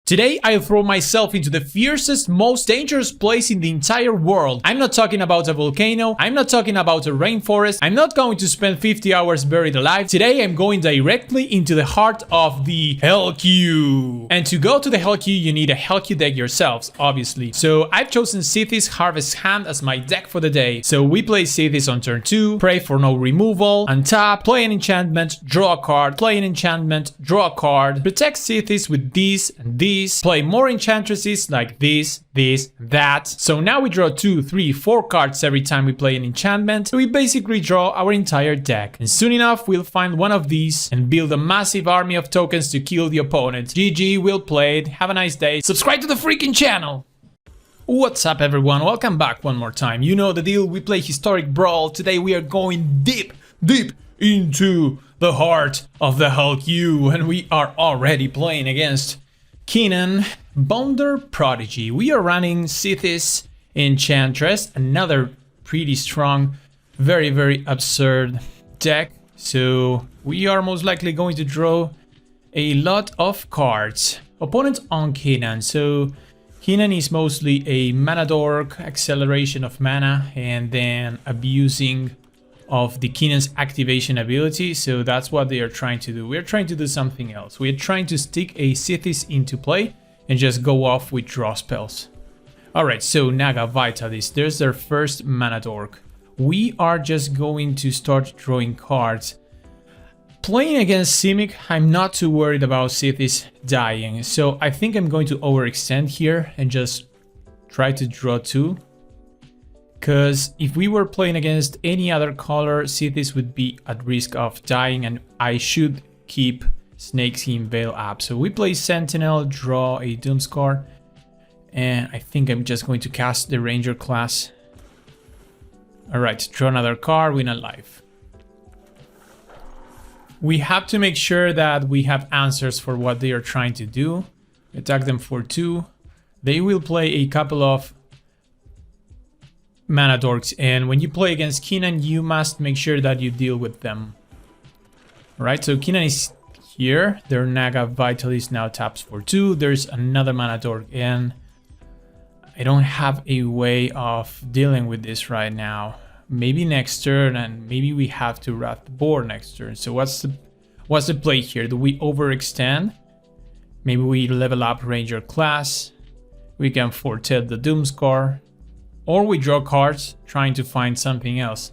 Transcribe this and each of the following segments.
Today, I'll throw myself into the fiercest, most dangerous place in the entire world. I'm not talking about a volcano, I'm not talking about a rainforest, I'm not going to spend 50 hours buried alive. Today, I'm going directly into the heart of the Hell Queue. And to go to the Hell Queue, you need a Hell Queue deck yourselves, obviously. So I've chosen Sithis Harvest Hand as my deck for the day. So we play Sithis on turn 2, pray for no removal, untap, play an enchantment, draw a card, play an enchantment, draw a card, protect Sithis with these and these, play more enchantresses like this, that. So now we draw 2, 3, 4 cards every time we play an enchantment. So we basically draw our entire deck. And soon enough, we'll find one of these and build a massive army of tokens to kill the opponent. GG, well played. Have a nice day. Subscribe to the freaking channel. What's up, everyone? Welcome back one more time. You know the deal. We play Historic Brawl. Today we are going deep into the heart of the Hell Queue. And we are already playing against Keenan, Bonder Prodigy. We are running Sithis Enchantress, another pretty strong, very absurd deck. So we are most likely going to draw a lot of cards. Opponent on Keenan. So Keenan is mostly a mana dork, acceleration of mana, and then abusing of the Keenan's activation ability. So that's what they are trying to do. We're trying to do something else. We're trying to stick a Sithis into play and just go off with draw spells. Alright, so Naga Vitalis, there's their first mana dork. We are just going to start drawing cards. Playing against Simic, I'm not too worried about Sithis dying. So I think I'm going to overextend here and just try to draw 2. Because if we were playing against any other color, Sithis would be at risk of dying, and I should keep Snakeskin Veil up. So we play Sentinel, draw a Doomscar, and I think I'm just going to cast the Ranger class. Alright, draw another card, win a life. We have to make sure that we have answers for what they are trying to do. Attack them for 2. They will play a couple of mana dorks, and when you play against Keenan, you must make sure that you deal with them. Alright, so Keenan is here. Their Naga Vitalis now taps for 2. There's another mana dork, and I don't have a way of dealing with this right now. Maybe next turn, and maybe we have to wrath the board next turn. So what's the play here? Do we overextend? Maybe we level up Ranger class. We can foretell the Doomscar. Or we draw cards, trying to find something else.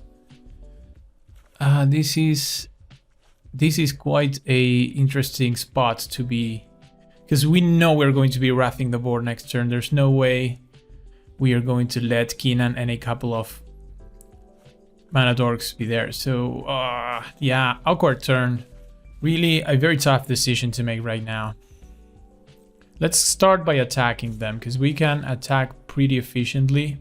This is quite a interesting spot to be, because we know we're going to be wrathing the board next turn. There's no way we are going to let Keenan and a couple of mana dorks be there. So yeah, awkward turn. Really a very tough decision to make right now. Let's start by attacking them, because we can attack pretty efficiently.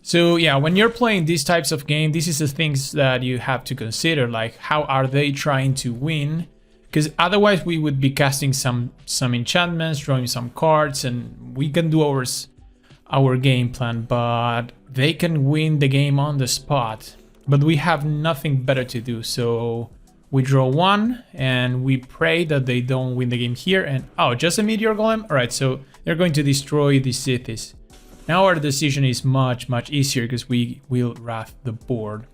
So yeah, when you're playing these types of game, this is the things that you have to consider, like how are they trying to win? Because otherwise we would be casting some enchantments, drawing some cards, and we can do our game plan, but they can win the game on the spot. But we have nothing better to do, so we draw 1 and we pray that they don't win the game here. And oh, just a Meteor Golem? Alright, so they're going to destroy the Sithis. Now our decision is much easier, because we will wrath the board.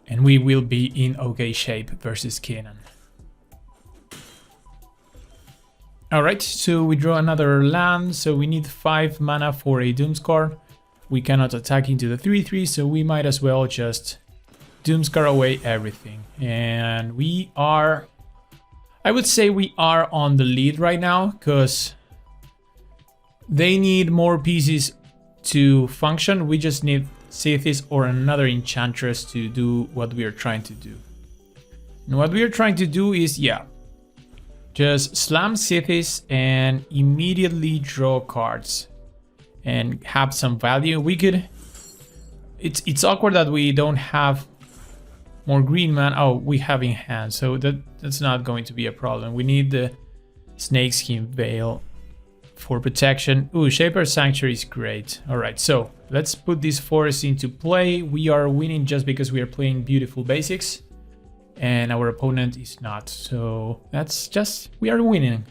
And we will be in okay shape versus Keenan. Alright, so we draw another land, so we need 5 mana for a Doomscar. We cannot attack into the 3/3, so we might as well just Doomscar away everything. And we are, I would say we are on the lead right now, because they need more pieces to function. We just need Sithis or another Enchantress to do what we are trying to do. And what we are trying to do is, yeah, just slam Sithis and immediately draw cards and have some value. We could, it's awkward that we don't have more green mana. Oh, we have in hand, so that's not going to be a problem. We need the Snakeskin Veil for protection. Ooh, Shaper Sanctuary is great. Alright, so let's put this forest into play. We are winning just because we are playing beautiful basics. and our opponent is not. So that's just, we are winning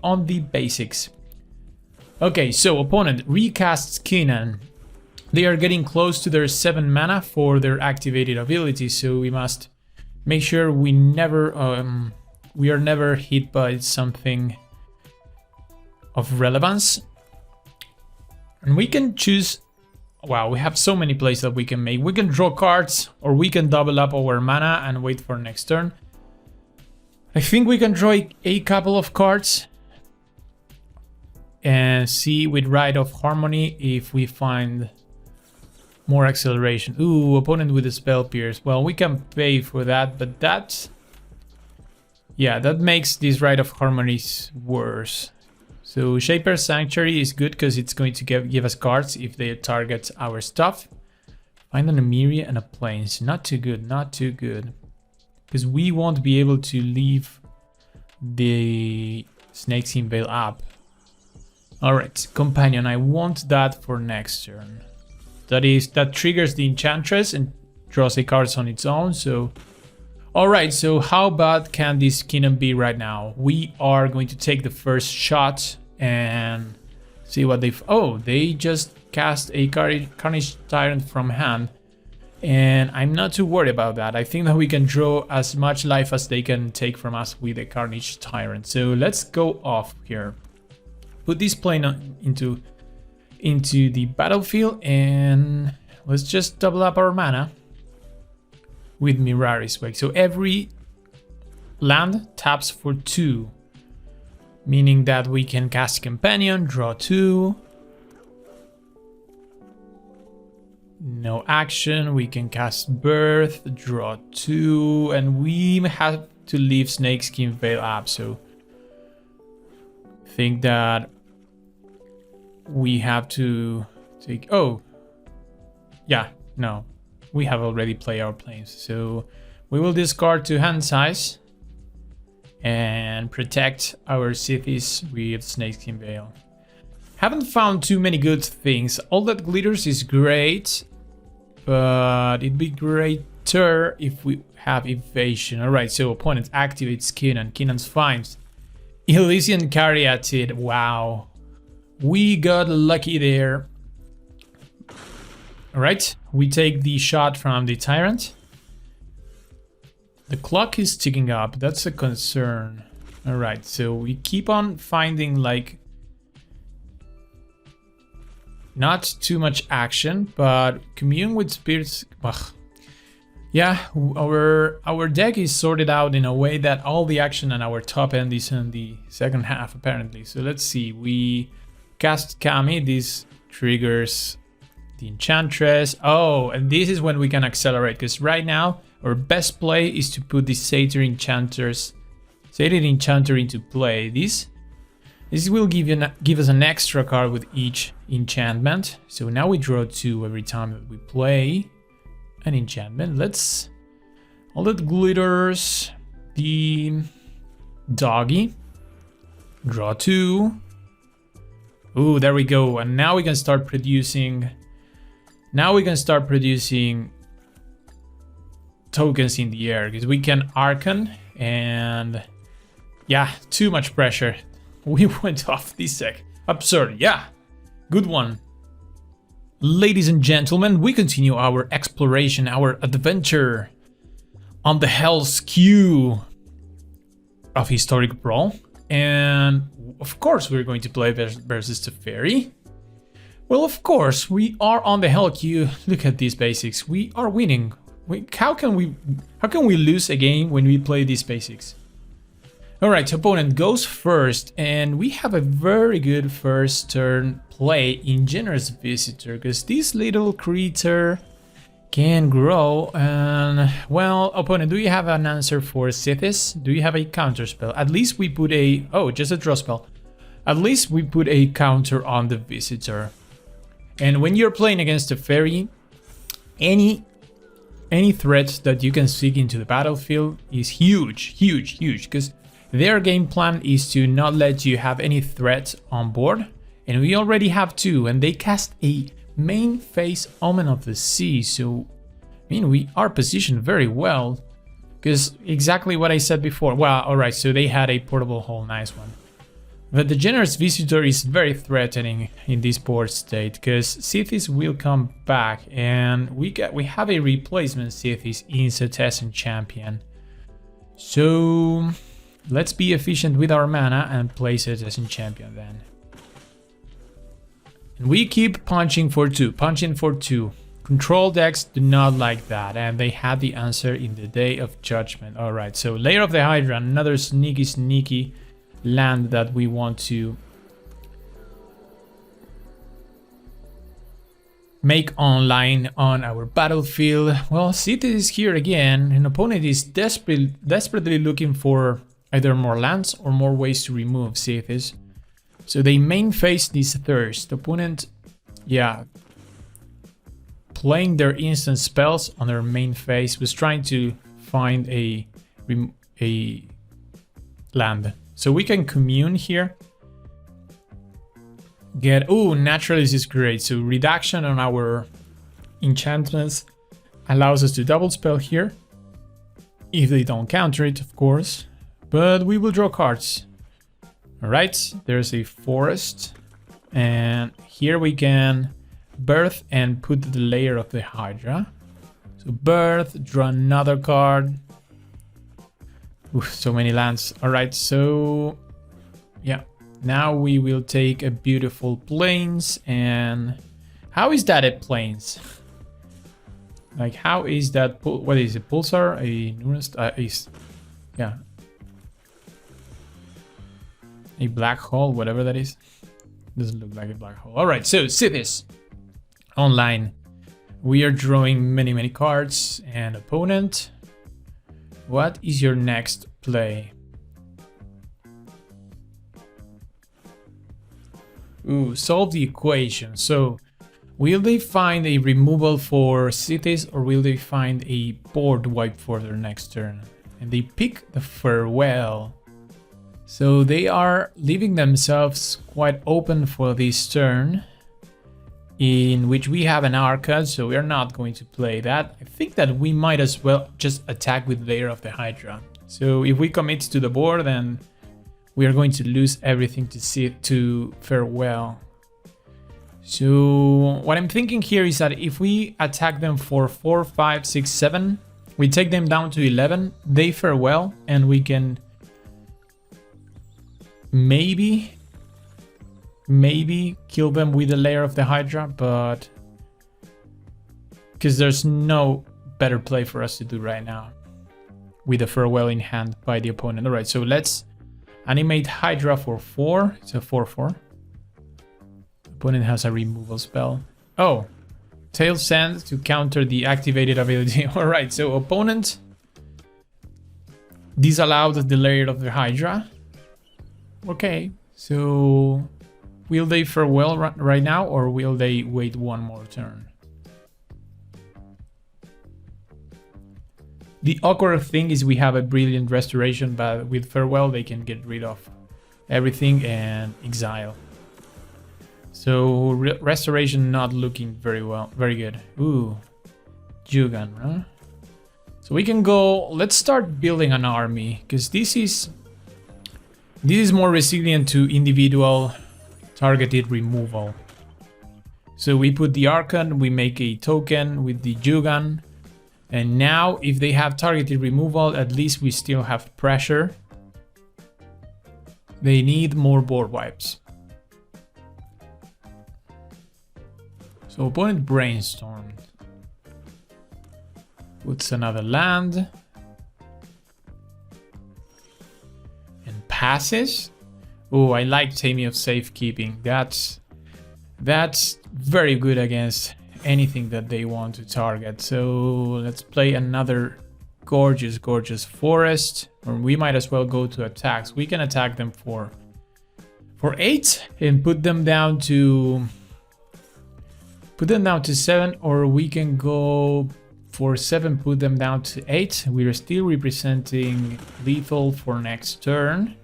on the basics. Okay, so opponent recasts Keenan. They are getting close to their 7 mana for their activated ability, so we must make sure we are never hit by something of relevance. And we can choose, wow, we have so many plays that we can make. We can draw cards, or we can double up our mana and wait for next turn. I think we can draw a couple of cards and see with Rite of Harmony if we find more acceleration. Ooh, opponent with a Spell Pierce. Well, we can pay for that, but that's, yeah, that makes these Rite of Harmonies worse. So Shaper's Sanctuary is good because it's going to give us cards if they target our stuff. Find an Emeria and a Plains. Not too good, not too good. Because we won't be able to leave the Snakeskin Veil up. Alright, Companion, I want that for next turn. That triggers the Enchantress and draws a card on its own, so... Alright, so how bad can this Keenan be right now? We are going to take the first shot and see what they've... Oh, they just cast a Carnage Tyrant from hand. And I'm not too worried about that. I think that we can draw as much life as they can take from us with a Carnage Tyrant. So let's go off here. Put this plane into the battlefield and let's just double up our mana with Mirari's Wake. So every land taps for 2, meaning that we can cast Companion, draw 2. No action, we can cast Birth, draw 2, and we have to leave Snakeskin Veil up, so I think that we have to take... Oh, yeah, no, we have already played our planes, so we will discard 2 hand size and protect our cities with Snakeskin Veil. Haven't found too many good things. All that glitters is great, but it'd be greater if we have evasion. Alright, so opponent activates Keenan. Keenan's finds Elysian Caryatid. Wow. We got lucky there. Alright, we take the shot from the Tyrant. The clock is ticking up. That's a concern. Alright, so we keep on finding like not too much action, but Commune with Spirits. Ugh. Yeah, our deck is sorted out in a way that all the action on our top end is in the second half apparently. So let's see. We cast Kami. This triggers the Enchantress. Oh, and this is when we can accelerate, because right now our best play is to put the Satyr Enchanter into play. This will give us an extra card with each enchantment. So now we draw 2 every time that we play an enchantment. Let's... All that glitters. The doggy. Draw 2. Ooh, there we go. And now we can start producing... tokens in the air, because we can Archon and... Yeah, too much pressure. We went off this deck. Absurd, yeah. Good one. Ladies and gentlemen, we continue our exploration, our adventure on the Hell's Queue of Historic Brawl. And of course we're going to play versus Teferi. Well, of course, we are on the Hell Queue. Look at these basics. We are winning. How can we lose a game when we play these basics? Alright, opponent goes first, and we have a very good first turn play in Generous Visitor, because this little creature can grow. And, well, opponent, do you have an answer for Sithis? Do you have a counter spell? At least we put a... Oh, just a draw spell. At least we put a counter on the Visitor. And when you're playing against a fairy, any threat that you can seek into the battlefield is huge, huge, huge, because their game plan is to not let you have any threat on board, and we already have 2, and they cast a main phase Omen of the Sea, so I mean we are positioned very well. Because exactly what I said before. Well, alright, so they had a portable hole, nice one. But the Generous Visitor is very threatening in this board state, because Sithis will come back, and we have a replacement Sithis in Cetizen Champion. So let's be efficient with our mana and play Cetizen Champion then. And we keep punching for 2, punching for 2. Control decks do not like that, and they had the answer in the Day of Judgment. Alright, so Lair of the Hydra, another sneaky land that we want to make online on our battlefield. Well, City is here again. An opponent is desperately looking for either more lands or more ways to remove Sithis. So they main phase this Thirst. Opponent, yeah, playing their instant spells on their main phase, was trying to find a land. So we can commune here. Naturalist is great. So reduction on our enchantments allows us to double spell here. If they don't counter it, of course. But we will draw cards. Alright, there's a forest. And here we can birth and put the Lair of the Hydra. So birth, draw another card. Oof, so many lands. Alright, so yeah. Now we will take a beautiful Plains. And how is that at Plains? Like, how is that? What is it? Pulsar? A Nurest? Yeah. A black hole, whatever that is. Doesn't look like a black hole. Alright, so Sithis online. We are drawing many cards. And opponent, what is your next play? Ooh, solve the equation. So, will they find a removal for cities, or will they find a board wipe for their next turn? And they pick the Farewell. So they are leaving themselves quite open for this turn, in which we have an Arca, so we are not going to play that. I think that we might as well just attack with Lair of the Hydra. So if we commit to the board, then we are going to lose everything to Farewell. So what I'm thinking here is that if we attack them for 4, 5, 6, 7, we take them down to 11, they Farewell, and we can maybe kill them with the Lair of the Hydra, but because there's no better play for us to do right now with the Farewell in hand by the opponent. All right, so let's animate Hydra for 4. It's a 4/4. Opponent has a removal spell. Oh, Tail Sand to counter the activated ability. All right, so opponent disallowed the Lair of the Hydra. Okay, so will they Farewell right now, or will they wait one more turn? The awkward thing is we have a Brilliant Restoration, but with Farewell they can get rid of everything and exile. So Restoration not looking very good. Ooh, Jugan, huh? So we can go, let's start building an army, because this is more resilient to individual targeted removal. So we put the Archon, we make a token with the Jugan, and now if they have targeted removal, at least we still have pressure. They need more board wipes. So opponent brainstormed. Puts another land. And passes. Oh, I like Taming of Safekeeping. That's very good against anything that they want to target. So let's play another gorgeous forest. Or we might as well go to attacks. We can attack them for 8 and put them down to 7, or we can go for 7, put them down to 8. We are still representing lethal for next turn.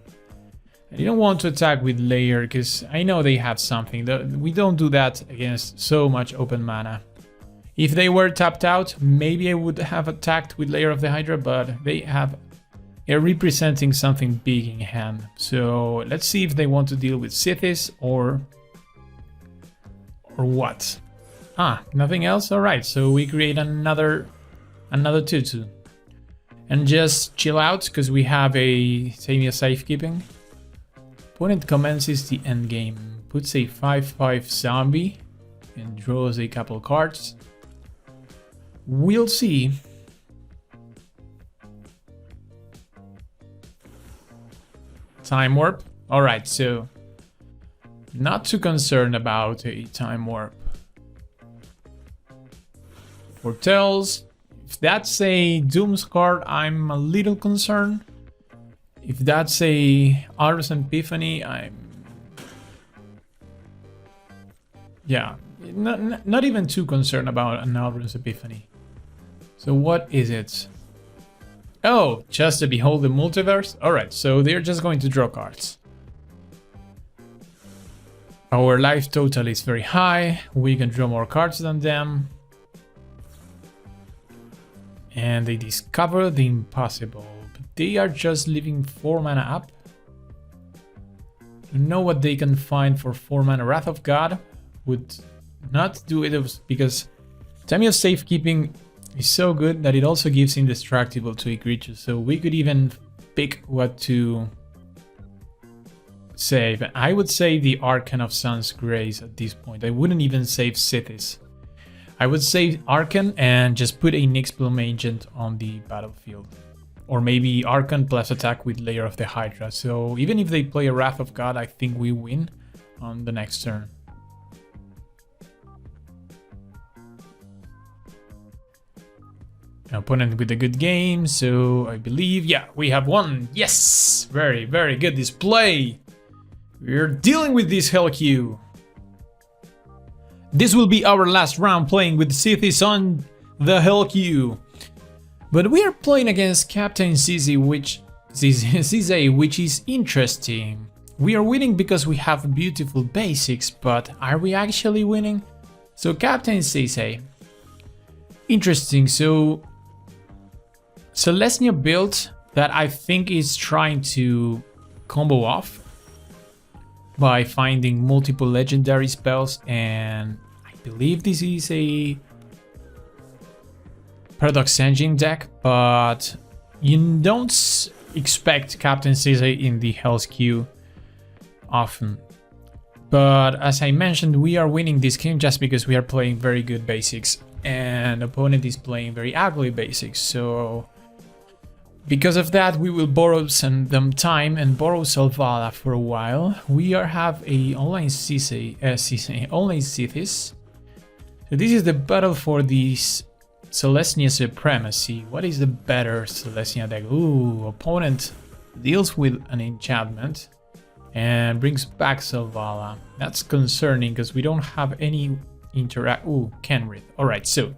I don't want to attack with Lair because I know they have something. We don't do that against so much open mana. If they were tapped out, maybe I would have attacked with Lair of the Hydra, but they have a representing something big in hand. So let's see if they want to deal with Sithis or what. Nothing else? Alright, so we create another 2/2. And just chill out, because we have a Tamia safekeeping. Opponent commences the endgame. Puts a 5/5 zombie and draws a couple cards. We'll see. Time warp. Alright, so not too concerned about a time warp. Foretells. If that's a Doom's card, I'm a little concerned. If that's a Aura's Epiphany, not even too concerned about an Aura's Epiphany. So what is it? Oh, just to behold the multiverse? Alright, so they're just going to draw cards. Our life total is very high. We can draw more cards than them. And they discover the impossible. But they are just leaving 4 mana up. Don't know what they can find for 4 mana. Wrath of God would not do it because Tamia Safekeeping is so good that it also gives Indestructible to a creature. So we could even pick what to save. I would save the Archon of Sun's Grace at this point. I wouldn't even save Sithis. I would save Archon and just put a Nyx Bloom Agent on the battlefield. Or maybe Archon plus attack with Lair of the Hydra. So even if they play a Wrath of God, I think we win on the next turn. An opponent with a good game, so I believe, yeah, we have won. Yes! Very, very good display. We're dealing with this Hellq. This will be our last round playing with Sithis on the Hellq. But we are playing against Captain Zizi, which is interesting. We are winning because we have beautiful basics, but are we actually winning? So Captain Zizi. Interesting, so Selesnya build that I think is trying to combo off by finding multiple legendary spells, and I believe this is a Paradox Engine deck, but you don't expect Captain Zizi in the Hellq often. But as I mentioned, we are winning this game just because we are playing very good basics and opponent is playing very ugly basics, so because of that, we will borrow them time and borrow Selvala for a while. We have a online online Sithis. So this is the battle for this Selesnya Supremacy. What is the better Selesnya deck? Ooh, opponent deals with an enchantment and brings back Selvala. That's concerning because we don't have any interact. Ooh, Kenrith. Alright, so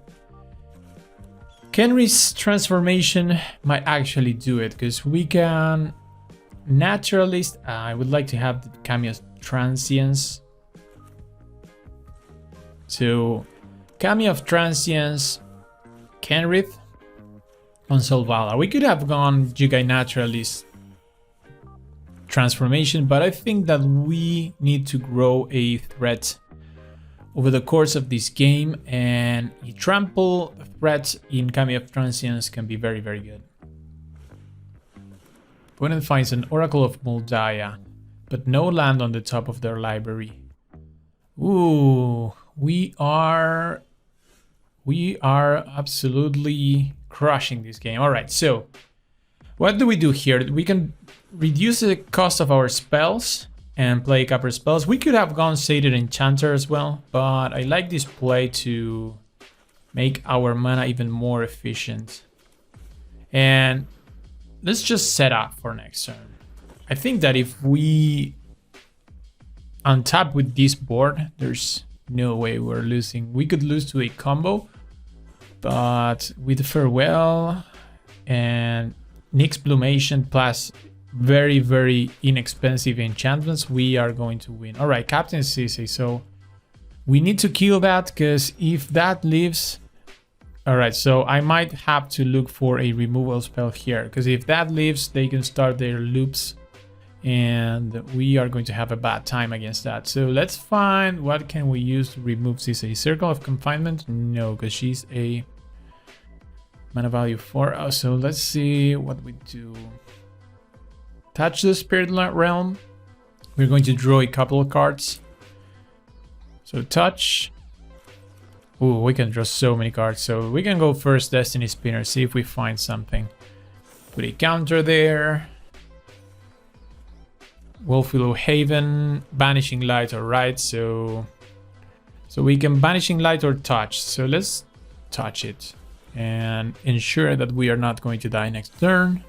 Kenrith's transformation might actually do it because we can Naturalist. I would like to have the Kamiya Transience. So Kamiya of Transience, Kenrith on Selvala. We could have gone Jugai Naturalist transformation, but I think that we need to grow a threat over the course of this game, and a trample threat in Kamiya of Transience can be very, very good. Opponent finds an Oracle of Moldaya, but no land on the top of their library. Ooh, we are absolutely crushing this game. All right, so what do we do here? We can reduce the cost of our spells and play copper spells. We could have gone Sated Enchanter as well, but I like this play to make our mana even more efficient. And let's just set up for next turn. I think that if we untap with this board, there's no way we're losing. We could lose to a combo, but with Farewell and Nyx Bloom Agent plus very, very inexpensive enchantments, we are going to win. All right, Captain Zizi. So we need to kill that, because if that lives, All right, so I might have to look for a removal spell here, because if that leaves, they can start their loops, and we are going to have a bad time against that. So let's find what can we use to remove this. A Circle of Confinement? No, because she's a mana value 4. So let's see what we do. Touch the Spirit Realm. We're going to draw a couple of cards. So touch. Ooh, we can draw so many cards. So we can go first Destiny Spinner, see if we find something. Put a counter there. Wolfwillow Haven, Banishing Light, alright, so we can Banishing Light or touch. So let's touch it and ensure that we are not going to die next turn.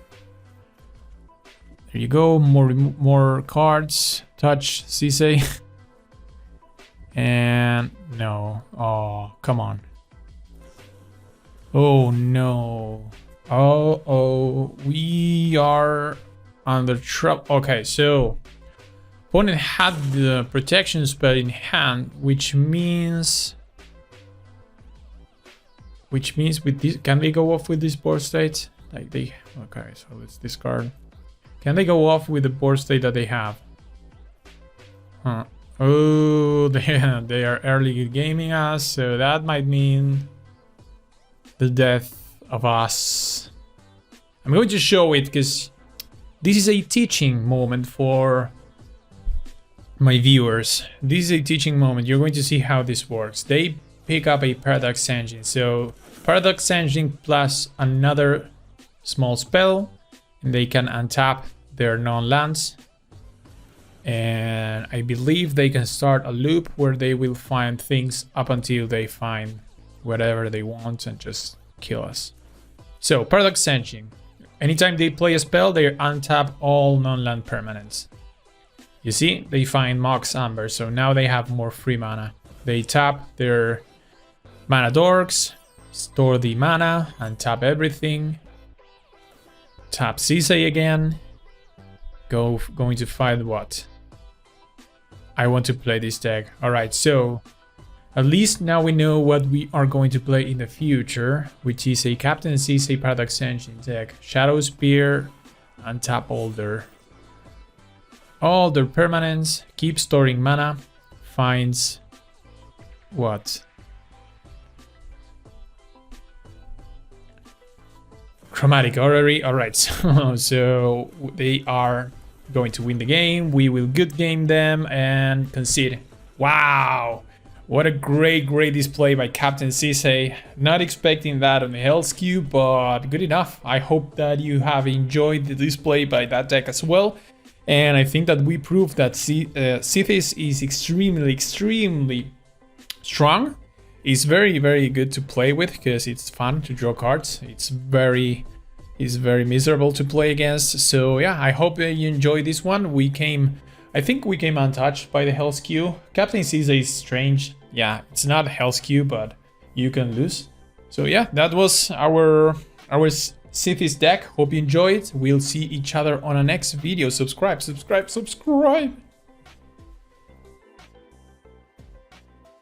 There you go, more cards. Touch Sisay. And no, oh, come on. Oh no. Oh, we are under trouble. Okay, so opponent had the protection spell in hand, which means with this, can they go off with this board state? Like they, okay, so let's discard. Can they go off with the board state that they have? Huh. Oh, they are early gaming us, so that might mean the death of us. I'm going to show it because this is a teaching moment for my viewers. This is a teaching moment. You're going to see how this works. They pick up a Paradox Engine. So Paradox Engine plus another small spell, and they can untap their non-lands. And I believe they can start a loop where they will find things up until they find whatever they want and just kill us. So Paradox Engine. Anytime they play a spell, they untap all non-land permanents. You see, they find Mox Amber, so now they have more free mana. They tap their mana dorks, store the mana, untap everything. Tap Sisay again. Going to find what? I want to play this deck. Alright, so at least now we know what we are going to play in the future, which is a Captain Sisay Paradox Engine deck. Shadow Spear, untap all their permanents, keep storing mana, finds what? Chromatic Orrery. Alright, so they are going to win the game. We will good game them and concede. Wow, what a great display by Captain Sisay. Not expecting that on the Hell's Cube, but good enough. I hope that you have enjoyed the display by that deck as well. And I think that we proved that Sithis is extremely strong. It's very good to play with because it's fun to draw cards. It's very miserable to play against. So yeah, I hope you enjoyed this one. I think we came untouched by the Hell's Q. Captain Sisay is strange. Yeah, it's not Hell's Q, but you can lose. So yeah, that was our Sithis deck. Hope you enjoyed. We'll see each other on a next video. Subscribe.